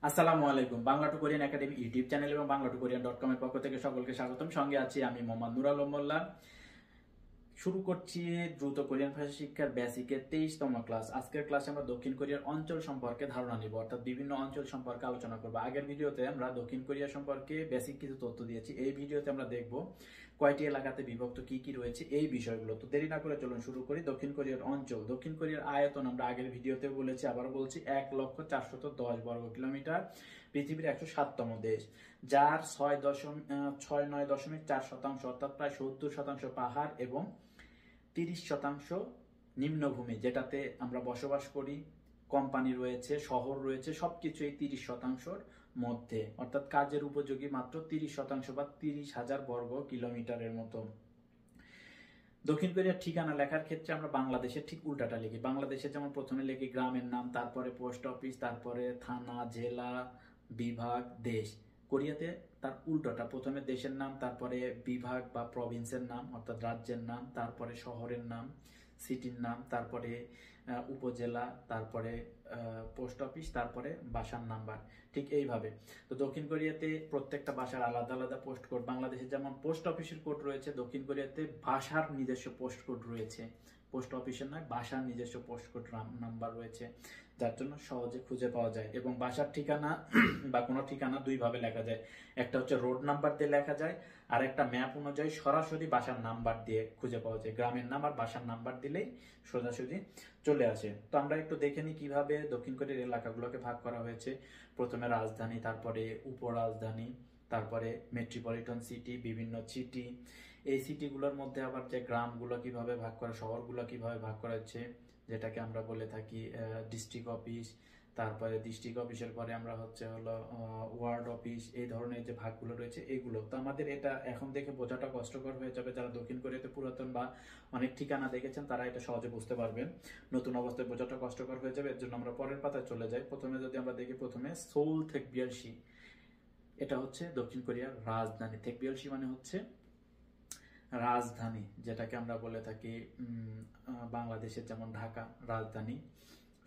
আসসালামু আলাইকুম। Bangla to Korean academy YouTube channel এবং bangla2korean.com এর পক্ষ থেকে সকলকে স্বাগতম। সঙ্গে আছি আমি মোহাম্মদ নুর আলম মোল্লা। শুরু করছি দ্রুত কোরিয়ান ভাষা শিক্ষার বেসিকের 23তম ক্লাস। আজকের ক্লাসে আমরা দক্ষিণ কোরিয়ার অঞ্চল সম্পর্কে ধারণা নিব, অর্থাৎ বিভিন্ন অঞ্চল সম্পর্কে আলোচনা করব। আগের ভিডিওতে আমরা দক্ষিণ কোরিয়া সম্পর্কে বেসিক কিছু তথ্য দিয়েছি। এই ভিডিওতে আমরা দেখব কয়টি এলাকাতে বিভক্ত, কি কি রয়েছে এই বিষয়গুলো। তো দেরি না করে চলুন শুরু করি। দক্ষিণ কোরিয়ার অঞ্চল। দক্ষিণ কোরিয়ার আয়তন আমরা আগের ভিডিওতে বলেছি, আবারও বলছি, 1,410 বর্গ কিলোমিটার। পৃথিবীর 107তম দেশ, যার 69.4% অর্থাৎ প্রায় 70% পাহাড় এবং 30% নিম্নভূমি, যেটাতে আমরা বসবাস করি, কোম্পানি রয়েছে, শহর রয়েছে, সবকিছু এই 30%র মধ্যে, অর্থাৎ কাজের উপযোগী মাত্র 30% বা 30,000 বর্গ কিলোমিটারের মতো। দক্ষিণ কোরিয়ার ঠিকানা লেখার ক্ষেত্রে আমরা বাংলাদেশের ঠিক উল্টাটা লিখি। বাংলাদেশে যেমন প্রথমে লিখি গ্রামের নাম, তারপরে পোস্ট অফিস, তারপরে থানা, জেলা, বিভাগ, দেশ। কোরিয়াতে তার উল্টোটা, প্রথমে দেশের নাম, তারপরে বিভাগ বা প্রভিন্সের নাম অর্থাৎ রাজ্যের নাম, তারপরে শহরের নাম, সিটির নাম, তারপরে উপজেলা, তারপরে পোস্ট অফিস, তারপরে বাসার নাম্বার। ঠিক এইভাবে। তো দক্ষিণ কোরিয়াতে প্রত্যেকটা বাসার আলাদা আলাদা পোস্ট কোড। বাংলাদেশে যেমন পোস্ট অফিসের কোড রয়েছে, দক্ষিণ কোরিয়াতে বাসার নিজস্ব পোস্ট কোড রয়েছে। পোস্ট অফিসের নয়, বাসার নিজস্ব পোস্ট কোড নাম্বার রয়েছে, যার জন্য সহজে খুঁজে পাওয়া যায়। এবং বাসার ঠিকানা বা কোনো ঠিকানা দুইভাবে লেখা যায়। একটা হচ্ছে রোড নাম্বার দিয়ে লেখা যায়, আর একটা ম্যাপ অনুযায়ী সরাসরি বাসার নাম্বার দিয়ে খুঁজে পাওয়া যায়। গ্রামের নাম আর বাসার নাম্বার দিলেই সোজাসুজি চলে আসে। তো আমরা একটু দেখে নিই কিভাবে দক্ষিণ কোরিয়ার এলাকাগুলোকে ভাগ করা হয়েছে। প্রথমে রাজধানী, তারপরে উপরাজধানী, তারপরে মেট্রোপলিটন সিটি, বিভিন্ন সিটি। এই সিটিগুলোর মধ্যে আবার যে গ্রামগুলো কিভাবে ভাগ করা, শহরগুলো কিভাবে ভাগ করা হচ্ছে, যেটাকে আমরা বলে থাকি ডিস্ট্রিক্ট অফিস। তারপরে ডিস্ট্রিক্ট অফিসের পরে আমরা হলো ওয়ার্ড অফিস। এই ধরনের যে ভাগগুলো রয়েছে এগুলো। তো আমাদের এটা এখন দেখে বোঝাটা কষ্টকর হয়ে যাবে। যারা দক্ষিণ কোরিয়াতে পুরাতন বা অনেক ঠিকানা দেখেছেন তারা এটা সহজে বুঝতে পারবেন। নতুন অবস্থায় বোঝাটা কষ্টকর হয়ে যাবে, এর জন্য আমরা পরের পাতায় চলে যাই। প্রথমে যদি আমরা দেখি, প্রথমে সোল থেকবিয়ালসি, এটা হচ্ছে দক্ষিণ কোরিয়ার রাজধানী। থেকবিয়ালসি মানে হচ্ছে রাজধানী, যেটাকে আমরা বলে থাকি বাংলাদেশের যেমন ঢাকা রাজধানী,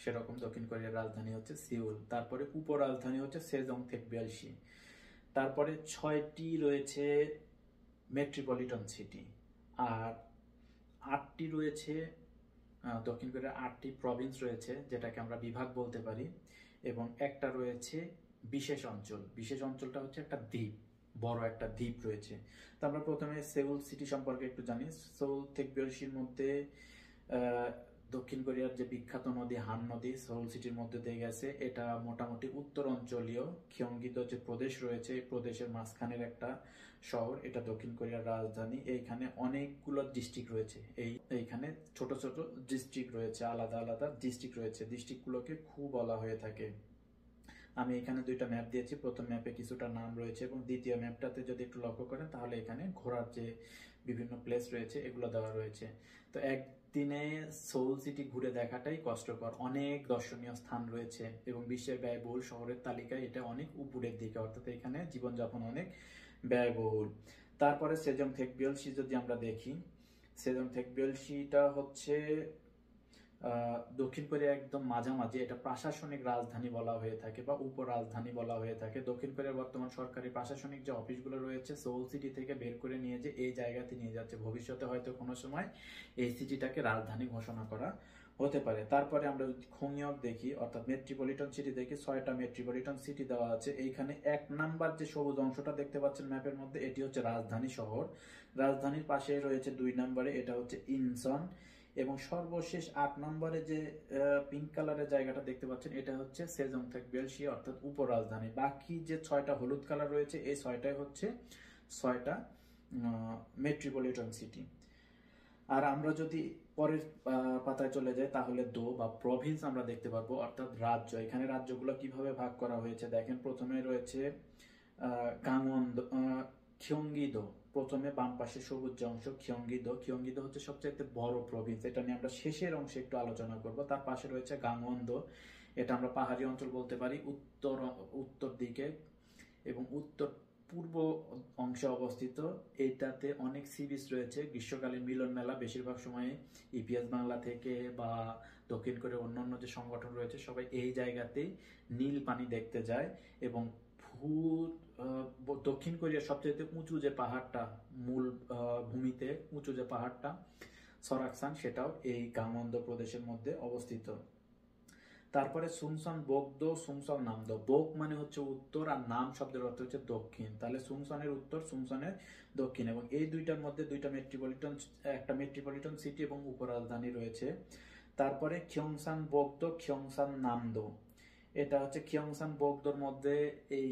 সেরকম দক্ষিণ কোরিয়ার রাজধানী হচ্ছে সিউল। তারপরে উপরাজধানী হচ্ছে সেজং থেকবিয়ালসি। তারপরে 6টি রয়েছে মেট্রোপলিটন সিটি, আর 8টি রয়েছে দক্ষিণ কোরিয়ার 8টি প্রভিন্স রয়েছে, যেটাকে আমরা বিভাগ বলতে পারি। এবং একটা রয়েছে বিশেষ অঞ্চল। বিশেষ অঞ্চলটা হচ্ছে একটা দ্বীপ, বড় একটা দ্বীপ রয়েছে। তো আমরা প্রথমে সেউল সিটি সম্পর্কে একটু জানি। সেউল থেকবিয়ালসির মধ্যে দক্ষিণ কোরিয়ার যে বিখ্যাত নদী হান নদী সেউল সিটির মধ্যে দিয়ে গেছে। এটা মোটামুটি উত্তর অঞ্চলীয় গিয়েonggi-do যে প্রদেশ রয়েছে, এই প্রদেশের মাঝখানের একটা শহর। এটা দক্ষিণ কোরিয়ার রাজধানী। এইখানে অনেকগুলো ডিস্ট্রিক্ট রয়েছে। এইখানে ছোট ছোট ডিস্ট্রিক্ট রয়েছে, আলাদা আলাদা ডিস্ট্রিক্ট রয়েছে। ডিস্ট্রিক্টগুলোকে খু বলা হয়ে থাকে। আমি এখানে দুইটা ম্যাপ দিয়েছি। প্রথম ম্যাপে কিছুটা নাম রয়েছে এবং দ্বিতীয় ম্যাপটাতে যদি একটু লক্ষ্য করেন তাহলে এখানে ঘোরার যে বিভিন্ন প্লেস রয়েছে এগুলো দেওয়া রয়েছে। তো একদিনে সোল সিটি ঘুরে দেখাটাই কষ্টকর। অনেক দর্শনীয় স্থান রয়েছে এবং বিশ্বের ব্যয়বহুল শহরের তালিকায় এটা অনেক উপরের দিকে, অর্থাৎ এখানে জীবনযাপন অনেক ব্যয়বহুল। তারপরে সেজং থেকবিয়ালসি যদি আমরা দেখি, সেজং থেকবিয়ালসিটা হচ্ছে দক্ষিণ কোরিয়া একদম মাঝামাঝি। এটা প্রশাসনিক রাজধানী বলা হয়ে থাকে বা উপরাজধানী বলা হয়ে থাকে। দক্ষিণ কোরিয়ার বর্তমান সরকারি প্রশাসনিক যে অফিসগুলো রয়েছে সোল সিটি থেকে বের করে নিয়ে যে এই জায়গাতে নিয়ে যাচ্ছে। ভবিষ্যতে হয়তো কোনো সময় এই সিটিটাকে রাজধানী ঘোষণা করা হতে পারে। তারপরে আমরা খোংয়ক দেখি, অর্থাৎ মেট্রোপলিটন সিটি দেখি। 6টা মেট্রোপলিটন সিটি দেওয়া আছে। এইখানে 1 নাম্বার যে সবুজ অংশটা দেখতে পাচ্ছেন ম্যাপের মধ্যে, এটি হচ্ছে রাজধানী শহর। রাজধানীর পাশে রয়েছে 2 নম্বরে, এটা হচ্ছে ইনসন। এবং সর্বশেষ 8 নম্বরে যে পিঙ্ক কালারের জায়গাটা দেখতে পাচ্ছেন, এটা হচ্ছে সেজং থেকবিয়ালসি অর্থাৎ উপরাজধানী। বাকি যে 6টা হলুদ কালার রয়েছে, এই 6টাই হচ্ছে 6টা মেট্রোপলিটন সিটি। আর আমরা যদি পরের পাতায় চলে যাই তাহলে দো বা প্রভিন্স আমরা দেখতে পারবো, অর্থাৎ রাজ্য। এখানে রাজ্যগুলো কিভাবে ভাগ করা হয়েছে দেখেন। প্রথমে রয়েছে gyeonggi-do। প্রথমে বাম পাশে সবুজ যে অংশ gyeonggi-do। gyeonggi-do হচ্ছে সবচেয়ে বড় প্রভিন্স। এটা নিয়ে আমরা শেষের অংশে একটু আলোচনা করব। তার পাশে রয়েছে gangwon-do। এটা আমরা পাহাড়ি অঞ্চল বলতে পারি, উত্তর দিকে এবং উত্তর পূর্ব অংশে অবস্থিত। এটাতে অনেক সি বিচ রয়েছে। গ্রীষ্মকালীন মিলন মেলা বেশিরভাগ সময় ইপিএস বাংলা থেকে বা দক্ষিণ কোরিয়ার অন্যান্য যে সংগঠন রয়েছে সবাই এই জায়গাতেই নীল পানি দেখতে যায়। এবং দক্ষিণ কোরিয়ার সবচেয়ে উঁচু যে পাহাড়টা, মূল ভূমিতে উঁচু যে পাহাড়টা সরাকসান, সেটাও এই গাংওন-দো প্রদেশের মধ্যে অবস্থিত। তারপরে সুংসন বোকদো, সুংসন নামদো। বোক মানে হচ্ছে উত্তর, আর নাম শব্দের অর্থ হচ্ছে দক্ষিণ। তাহলে সুংসনের উত্তর, সুংসনের দক্ষিণ, এবং এই দুইটার মধ্যে একটা মেট্রোপলিটন সিটি এবং উপরাজধানী রয়েছে। তারপরে খিয়ংসান বোকদো, খিয়ংসান নামদো। এটা হচ্ছে খিয়ংসান বোকদোর মধ্যে এই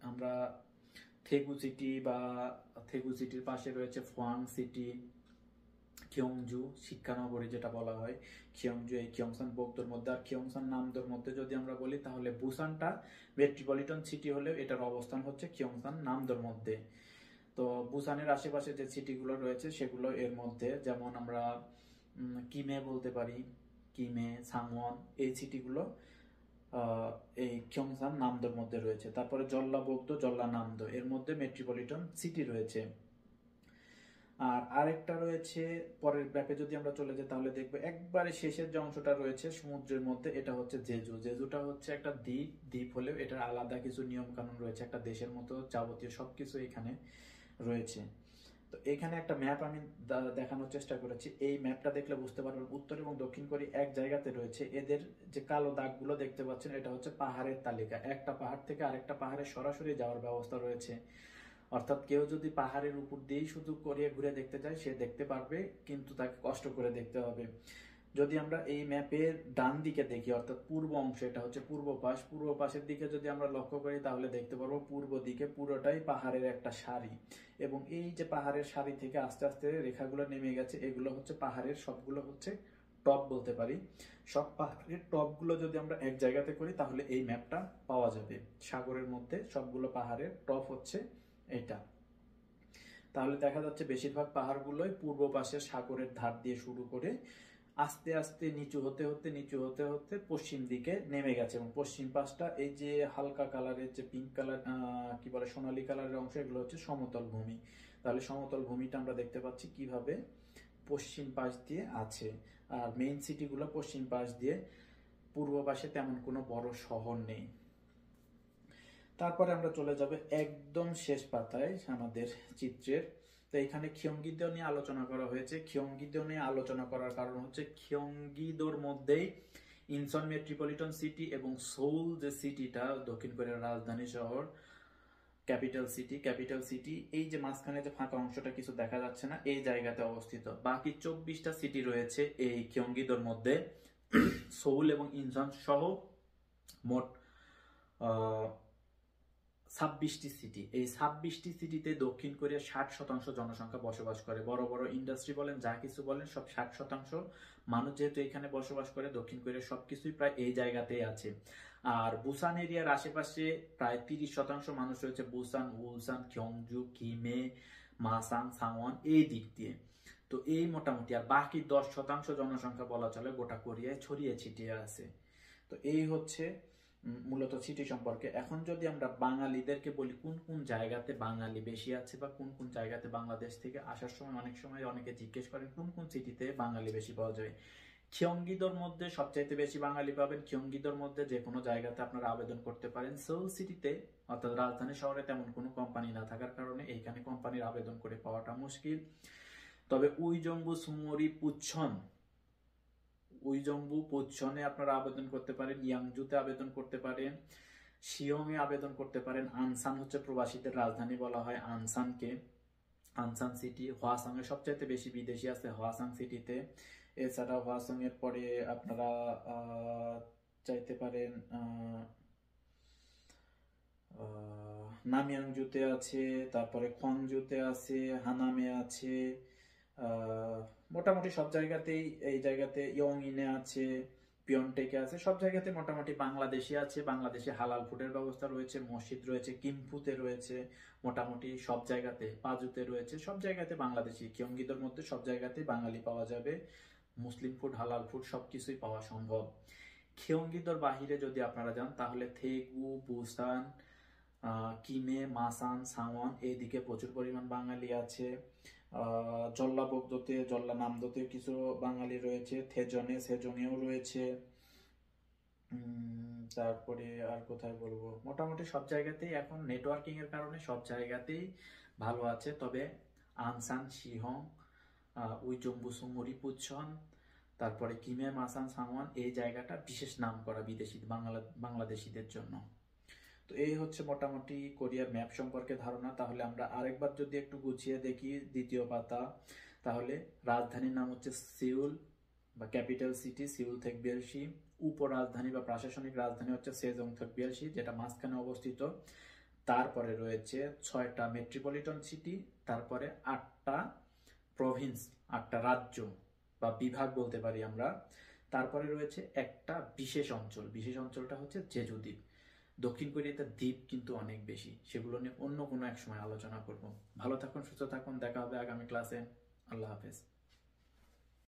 আমরা থেগু সিটি বা থেগু সিটির পাশে রয়েছে ফোয়াং সিটি, খিয়ংজু শিক্ষানগরী যেটা বলা হয়, খিয়ংজু এই খিয়ংসান বোকদোর মধ্যে। আর খিয়ংসান নামদোর মধ্যে যদি আমরা বলি তাহলে বুসানটা মেট্রোপলিটন সিটি হলেও এটার অবস্থান হচ্ছে খিয়ংসান নামদোর মধ্যে। তো বুসানের আশেপাশে যে সিটিগুলো রয়েছে সেগুলো এর মধ্যে, যেমন আমরা কিমে বলতে পারি, কিমে, সাংওয়ন, এই সিটিগুলো এই খিয়ংসান নামদোর মধ্যে রয়েছে। তারপরে জল্লা বোকদো, জল্লা নামদো, এর মধ্যে মেট্রোপলিটন সিটি রয়েছে। আর আরেকটা রয়েছে পরের ম্যাপে যদি আমরা চলে যাই তাহলে দেখবো একবারে শেষের যে অংশটা রয়েছে সমুদ্রের মধ্যে, এটা হচ্ছে জেজু। জেজুটা হচ্ছে একটা দ্বীপ, দ্বীপ হলেও এটার আলাদা কিছু নিয়ম কানুন রয়েছে, একটা দেশের মতো যাবতীয় সবকিছু এখানে রয়েছে। তো এখানে একটা ম্যাপ আমি দেখানোর চেষ্টা করেছি। এই ম্যাপটা দেখলে বুঝতে পারবেন উত্তর এবং দক্ষিণ কোরিয়া এক জায়গাতে রয়েছে। এদের যে কালো দাগগুলো দেখতে পাচ্ছেন এটা হচ্ছে পাহাড়ের তালিকা। একটা পাহাড় থেকে আরেকটা পাহাড়ে সরাসরি যাওয়ার ব্যবস্থা রয়েছে। অর্থাৎ কেউ যদি পাহাড়ের উপর দিয়েই শুধু কোরিয়া ঘুরে দেখতে চায় সে দেখতে পারবে, কিন্তু তাকে কষ্ট করে দেখতে হবে। যদি আমরা এই ম্যাপের ডান দিকে দেখি, অর্থাৎ পূর্ব অংশ, এটা হচ্ছে পূর্ব পাশ, পূর্ব পাশের দিকে যদি আমরা লক্ষ্য করি তাহলে দেখতে পারবো পূর্ব দিকে পুরোটাই পাহাড়ের একটা সারি, এবং এই যে পাহাড়ের সারি থেকে আস্তে আস্তে রেখাগুলো নেমে গেছে, এগুলো হচ্ছে পাহাড়ের সবগুলো হচ্ছে টপ বলতে পারি। সব পাহাড়ের টপগুলো যদি আমরা এক জায়গাতে করি তাহলে এই ম্যাপটা পাওয়া যাবে। সাগরের মধ্যে সবগুলো পাহাড়ের টপ হচ্ছে এটা। তাহলে দেখা যাচ্ছে বেশিরভাগ পাহাড়গুলোই পূর্ব পাশের সাগরের ধার দিয়ে শুরু করে আস্তে আস্তে নিচু হতে হতে নিচু হতে হতে পশ্চিম দিকে নেমে গেছে, এবং পশ্চিম পাশটা এই যে হালকা কালারের যে পিঙ্ক কালার কি বলে সোনালী কালারের অংশ, এগুলো হচ্ছে সমতল ভূমি। তাহলে সমতল ভূমিটা আমরা দেখতে পাচ্ছি কিভাবে পশ্চিম পাশ দিয়ে আছে। আর মেইন সিটিগুলো পশ্চিম পাশ দিয়ে, পূর্ব পাশে তেমন কোনো বড় শহর নেই। তারপরে আমরা চলে যাব একদম শেষ পাতায় আমাদের চিত্রের। তো এখানে খিয়ংগি-দো নিয়ে আলোচনা করা হয়েছে। খিয়ংগি-দো নিয়ে আলোচনা করার কারণ হচ্ছে খিয়ংগি-দোর মধ্যেই ইনসন মেট্রোপলিটন সিটি এবং সোল যে সিটিটা দক্ষিণ কোরিয়ার রাজধানী শহর, ক্যাপিটাল সিটি, এই যে মাঝখানে যে ফাঁকা অংশটা কিছু দেখা যাচ্ছে না, এই জায়গাতে অবস্থিত। বাকি 24টা সিটি রয়েছে এই খিয়ংগি-দোর মধ্যে। সোল এবং ইনসন সহ মোট 26টি সিটি। এই 26টি সিটিতে দক্ষিণ কোরিয়ার 60% জনসংখ্যা বসবাস করে। বড় বড় ইন্ডাস্ট্রি বলেন, যা কিছু বলেন, সব 60% মানুষ যেহেতু এখানে বসবাস করে, দক্ষিণ কোরিয়ার সবকিছুই প্রায় এই জায়গাতেই আছে। আর বুসান এরিয়ার আশেপাশে প্রায় 30% মানুষ রয়েছে বুসান, উলসান, কিয়ংজু, কিমে, মাসাং, সাংওয়ান এই দিক দিয়ে। তো এই মোটামুটি, আর বাকি 10% জনসংখ্যা বলা চলে গোটা কোরিয়ায় ছড়িয়ে ছিটিয়ে আছে। তো এই হচ্ছে মূলত সিটি সম্পর্কে। এখন যদি আমরা বাঙালিদেরকে বলি কোন কোন জায়গাতে বাঙালি বেশি আছে বা কোন কোন জায়গাতে বাংলাদেশ থেকে আসার সময় অনেক সময় অনেকে জিজ্ঞেস করেন কোন কোন সিটিতে বাঙালি বেশি পাওয়া যায়। খিয়ংগি-দোর মধ্যে সবচাইতে বেশি বাঙালি পাবেন। খিয়ংগি-দোর মধ্যে যে কোনো জায়গাতে আপনারা আবেদন করতে পারেন। সোল সিটিতে অর্থাৎ রাজধানী শহরে তেমন কোনো কোম্পানি না থাকার কারণে এইখানে কোম্পানির আবেদন করে পাওয়াটা মুশকিল। তবে উইজংবু, সুমরি, পুচ্ছনে আপনারা আবেদন করতে পারেন, ইয়াংজুতে আবেদন করতে পারেন, শিয়ংয়ে আবেদন করতে পারেন। আনসান হচ্ছে প্রবাসীদের রাজধানী বলা হয় আনসানকে, আনসান সিটি। হোয়াসাং এ সবচাইতে বেশি বিদেশি আছে হোয়াসাং সিটিতে। এছাড়া হোয়াসাং এর পরে আপনারা চাইতে পারেন নাময়াংজুতে আছে, তারপরে খোয়াংজুতে আছে, হানামে আছে, মোটামুটি সব জায়গাতেই, এই জায়গাতে ইয়ংইনে আছে, পিয়নটেকে আছে, সব জায়গাতে মোটামুটি বাংলাদেশি আছে। বাংলাদেশে হালাল ফুডের ব্যবস্থা রয়েছে, মসজিদ রয়েছে, কিম্পুতে রয়েছে, মোটামুটি সব জায়গাতে, পাজুতে রয়েছে, সব জায়গাতে বাংলাদেশি। খিয়ংগি-দোর মধ্যে সব জায়গাতেই বাঙালি পাওয়া যাবে। মুসলিম ফুড, হালাল ফুড সবকিছুই পাওয়া সম্ভব। খিয়ংগি-দোর বাহিরে যদি আপনারা যান তাহলে থেগু, বুসান, কিমে, মাসান, সাংওয়ান এইদিকে প্রচুর পরিমাণ বাঙালি আছে। জল্লাবগদোতে, জল্লানামদোতে কিছু বাঙালি রয়েছে, সেজংয়েও রয়েছে। তারপরে আর কোথায় বলবো, মোটামুটি সব জায়গাতেই এখন নেটওয়ার্কিং এর কারণে সব জায়গাতেই ভালো আছে। তবে আনসান শিহং, উইজম্বুসুং হরিপুচ্ছন, তারপরে কিমে মাসান সাংওয়ান, এই জায়গাটা বিশেষ নাম করা বিদেশি বাংলাদেশিদের জন্য। তো এই হচ্ছে মোটামুটি কোরিয়ার ম্যাপ সম্পর্কে ধারণা। তাহলে আমরা আরেকবার যদি একটু গুছিয়ে দেখি দ্বিতীয় পাতা, তাহলে রাজধানীর নাম হচ্ছে সিউল বা ক্যাপিটাল সিটি, সিউল থেকবিয়েলসি। উপরাজধানী বা প্রশাসনিক রাজধানী হচ্ছে সেজং থেকবিয়েলসি, যেটা মাঝখানে অবস্থিত। তারপরে রয়েছে 6টা মেট্রোপলিটন সিটি, তারপরে 8টা প্রভিন্স, 8টা রাজ্য বা বিভাগ বলতে পারি আমরা। তারপরে রয়েছে একটা বিশেষ অঞ্চল, বিশেষ অঞ্চলটা হচ্ছে জেজু দ্বীপ। দক্ষিণ কোরিয়াতে দ্বীপ কিন্তু অনেক বেশি, সেগুলো নিয়ে অন্য কোনো এক সময় আলোচনা করব। ভালো থাকুন, সুস্থ থাকুন, দেখা হবে আগামী ক্লাসে। আল্লাহ হাফেজ।